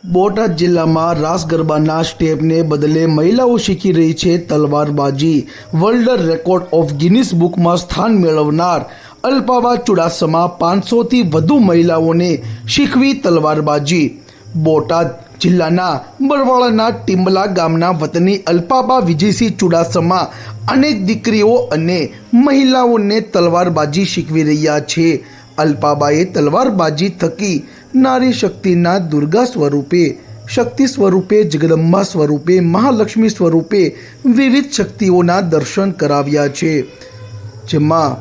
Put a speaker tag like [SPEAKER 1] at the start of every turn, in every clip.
[SPEAKER 1] બોટાદ જિલ્લામાં રાસ ગરબાના સ્ટેપને બદલે મહિલાઓ શીખી રહી છે તલવારબાજી। વર્લ્ડ રેકોર્ડ ઓફ ગિનિસ બુકમાં સ્થાન મેળવનાર અલ્પાબા ચુડાસમા 500થી વધુ મહિલાઓને શીખવી તલવારબાજી। બોટાદ જિલ્લાના બરવાળાના ટીમ્બલા ગામના વતની અલ્પાબા વિજયસિંહ ચુડાસમા અનેક દીકરીઓ અને મહિલાઓને તલવારબાજી શીખવી રહ્યા છે। અલ્પાબાએ તલવારબાજી થકી નારી શક્તિના દુર્ગા સ્વરૂપે, શક્તિ સ્વરૂપે, જગદંબા સ્વરૂપે, મહાલક્ષ્મી સ્વરૂપે વિવિધ શક્તિઓના દર્શન કરાવ્યા છે। જેમાં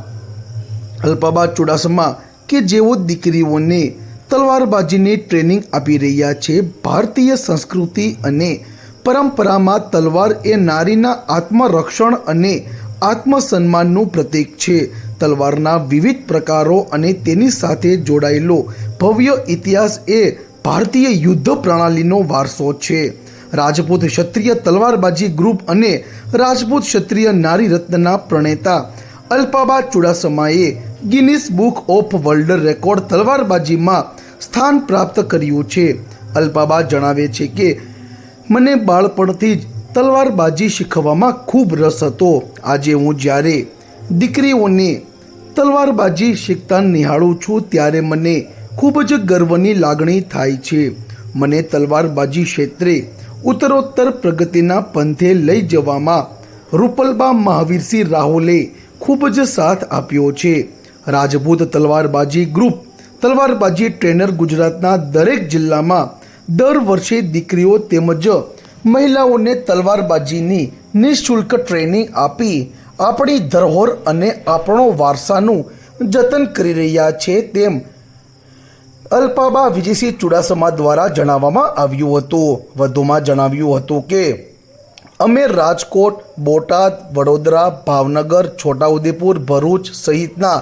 [SPEAKER 1] અલ્પાબા ચુડાસમા કે જેઓ દીકરીઓને તલવારબાજીની ટ્રેનિંગ આપી રહ્યા છે। ભારતીય સંસ્કૃતિ અને પરંપરામાં તલવાર એ નારીના આત્મરક્ષણ અને આત્મસન્માનનું પ્રતીક છે। તલવારના વિવિધ પ્રકારો અને તેની સાથે જોડાયેલો ભવ્ય ઇતિહાસ એ ભારતીય યુદ્ધ પ્રણાલીનો વારસો છે। રાજપૂત ક્ષત્રિય તલવારબાજી ગ્રુપ અને રાજપૂત ક્ષત્રિય નારી રત્નના પ્રણેતા અલ્પાબા ચુડાસમાએ Guinness book of world record તલવારબાજીમાં સ્થાન પ્રાપ્ત કર્યું છે। અલ્પાબા જણાવે છે કે મને બાળપણથી જ તલવારબાજી શીખવામાં ખૂબ રસ હતો। આજે હું જ્યારે દીકરીઓને તલવારબાજી શીખતા નિહાળું છું ત્યારે મને ખૂબ જ ગર્વની લાગણી થાય છે। મને તલવારબાજી ક્ષેત્રે ઉત્તરોત્તર પ્રગતિના પંથે લઈ જવામાં રૂપલબા મહાવીરસિંહ રાહોલે ખૂબ જ સાથ આપ્યો છે। રાજપૂત તલવારબાજી ગ્રુપ તલવારબાજી ટ્રેનર ગુજરાતના દરેક જિલ્લામાં દર વર્ષે દીકરીઓ તેમજ મહિલાઓને તલવારબાજીની નિઃશુલ્ક ટ્રેનિંગ આપી આપણી ધરોહર અને આપણો વારસાનું જતન કરી રહ્યા છે તેમ અલ્પાબા વિજયસિંહ ચુડાસમા દ્વારા જણાવવામાં આવ્યું હતું। વધુમાં જણાવ્યું હતું કે અમે રાજકોટ, બોટાદ, વડોદરા, ભાવનગર, છોટાઉદેપુર, ભરૂચ સહિતના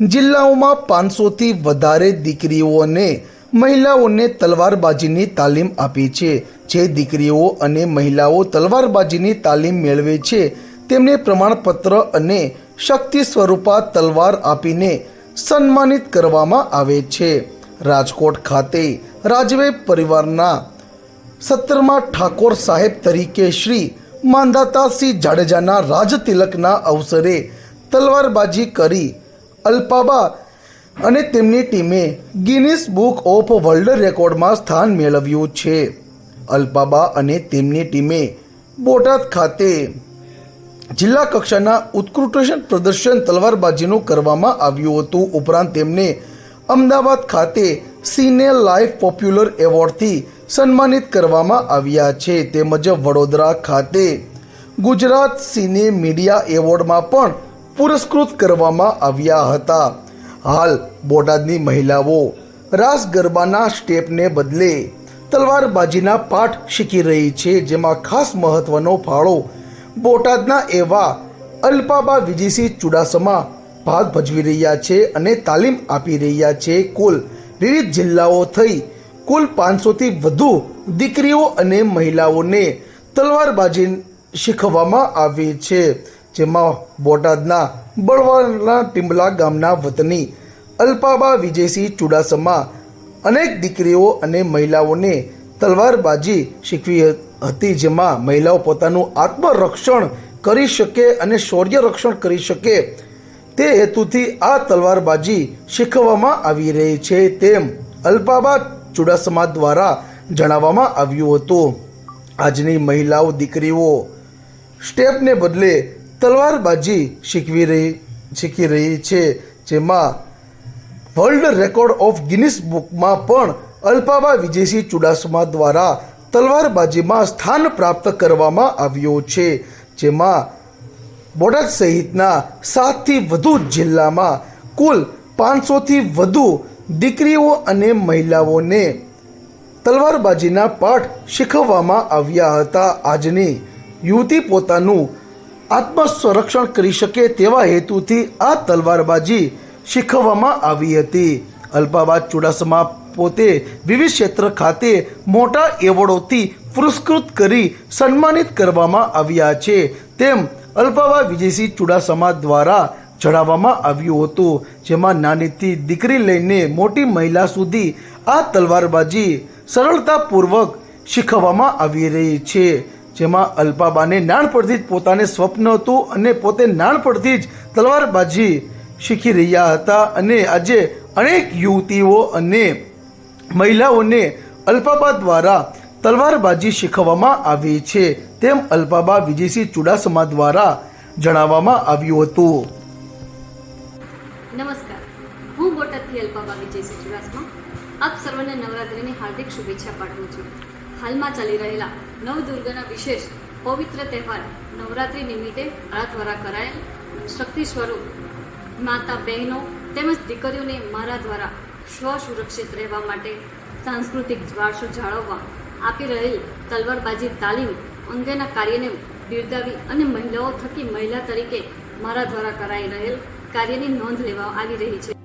[SPEAKER 1] જિલ્લાઓમાં 500થી વધારે દીકરીઓને મહિલાઓને તલવારબાજીની તાલીમ આપી છે। જે દીકરીઓ અને મહિલાઓ તલવારબાજીની તાલીમ મેળવે છે તેમને પ્રમાણપત્ર અને શક્તિ સ્વરૂપા તલવાર આપીને સન્માનિત કરવામાં આવે છે। રાજકોટ ખાતે રાજવે પરિવારના 17મા ઠાકોર સાહેબ તરીકે શ્રી માંધાતાસિંહ જાડેજાના રાજતિલકના અવસરે તલવારબાજી કરી અલ્પાબા અને તેમની ટીમે ગિનિસ બુક ઓફ વર્લ્ડ રેકોર્ડમાં સ્થાન મેળવ્યું છે। અલ્પાબા અને તેમની ટીમે બોટાદ ખાતે જિલ્લા કક્ષાના ઉત્કૃષ્ટ પ્રદર્શન તલવારબાજીનું કરવામાં આવ્યું હતું। ઉપરાંત તેમને અમદાવાદ ખાતે સિને લાઈફ પોપ્યુલર એવોર્ડથી સન્માનિત કરવામાં આવ્યા છે તેમજ વડોદરા ખાતે ગુજરાત સિને મીડિયા એવોર્ડમાં પણ પુરસ્કૃત કરવામાં આવ્યા હતા। હાલ બોટાદની મહિલાઓ રાસ ગરબાના સ્ટેપને બદલે તલવારબાજીના પાઠ શીખી રહી છે જેમાં ખાસ મહત્વનો ફાળો બોટાદના એવા અલ્પાબા વિજયસિંહ ચુડાસમા ભાગ ભજવી રહ્યા છે અને તાલીમ આપી રહ્યા છે। કુલ વિવિધ જિલ્લાઓ થઈ કુલ 500થી વધુ દીકરીઓ અને મહિલાઓને તલવારબાજી શીખવવામાં આવી છે જેમાં બોટાદના બળવાળાના ટીમ્બલા ગામના વતની અલ્પાબા વિજયસિંહ ચુડાસમા અનેક દીકરીઓ અને મહિલાઓને તલવારબાજી શીખવી હતી જેમાં મહિલાઓ પોતાનું આત્મરક્ષણ કરી શકે અને શૌર્ય રક્ષણ કરી શકે તે હેતુથી આ તલવારબાજી શીખવવામાં આવી રહી છે તેમ અલ્પાબા ચુડાસમા દ્વારા જણાવવામાં આવ્યું હતું। આજની મહિલાઓ દીકરીઓ સ્ટેપને બદલે તલવારબાજી શીખી રહી છે જેમાં વર્લ્ડ રેકોર્ડ ઓફ ગિનિસ બુકમાં પણ અલ્પાબા વિજયસિંહ ચુડાસમા દ્વારા તલવારબાજીમાં સ્થાન પ્રાપ્ત કરવામાં આવ્યું છે જેમાં બોટાદ સહિતના 7થી વધુ જિલ્લામાં કુલ 500થી વધુ દીકરીઓ અને મહિલાઓને તલવારબાજીના પાઠ શીખવવામાં આવ્યા હતા। આજની યુવતી પોતાનું આત્મસંરક્ષણ કરી શકે તેવા હેતુથી આ તલવારબાજી શીખવવામાં આવી હતી। અલ્પાબા ચુડાસમા પોતે વિવિધ ક્ષેત્ર ખાતે મોટા એવોર્ડોથી પુરસ્કૃત કરી સન્માનિત કરવામાં આવ્યા છે તેમ અલ્પાબા વિજયસિંહ ચુડાસમા દ્વારા જણાવવામાં આવ્યું હતું જેમાં નાનીથી દીકરી લઈને મોટી મહિલા સુધી આ તલવારબાજી સરળતાપૂર્વક શીખવવામાં આવી રહી છે, જેમાં અલ્પાબાને નાનપણથી જ પોતાને સ્વપ્ન હતું અને પોતે નાનપણથી જ તલવારબાજી શીખી રહ્યા હતા અને આજે અનેક યુવતીઓ અને મહિલાઓને અલ્પાબા દ્વારા તલવારબાજી શીખવવામાં આવી છે, તેમ અલ્પાબા વિજયસિંહ ચુડાસમા દ્વારા જણાવવામાં આવ્યું હતું.
[SPEAKER 2] નમસ્કાર, હું બોટાદથી અલ્પાબા વિજયસિંહ ચુડાસમા આપ સર્વને નવરાત્રિની હાર્દિક શુભેચ્છા પાઠવું છું. હાલમાં ચાલી રહેલા નવદુર્ગાના વિશેષ પવિત્ર તહેવાર નવરાત્રિ નિમિત્તે મારા દ્વારા કરાયેલ શક્તિ સ્વરૂપ માતા બહેનો તેમજ દીકરીઓને મારા દ્વારા સ્વસુરક્ષિત રહેવા માટે સાંસ્કૃતિક વારસો જાળવવા આપી રહેલ તલવારબાજી તાલીમ અંગેના કાર્યને બિરદાવી અને મહિલાઓ થકી મહિલા તરીકે મારા દ્વારા કરાઈ રહેલ કાર્યની નોંધ લેવા આવી રહી છે.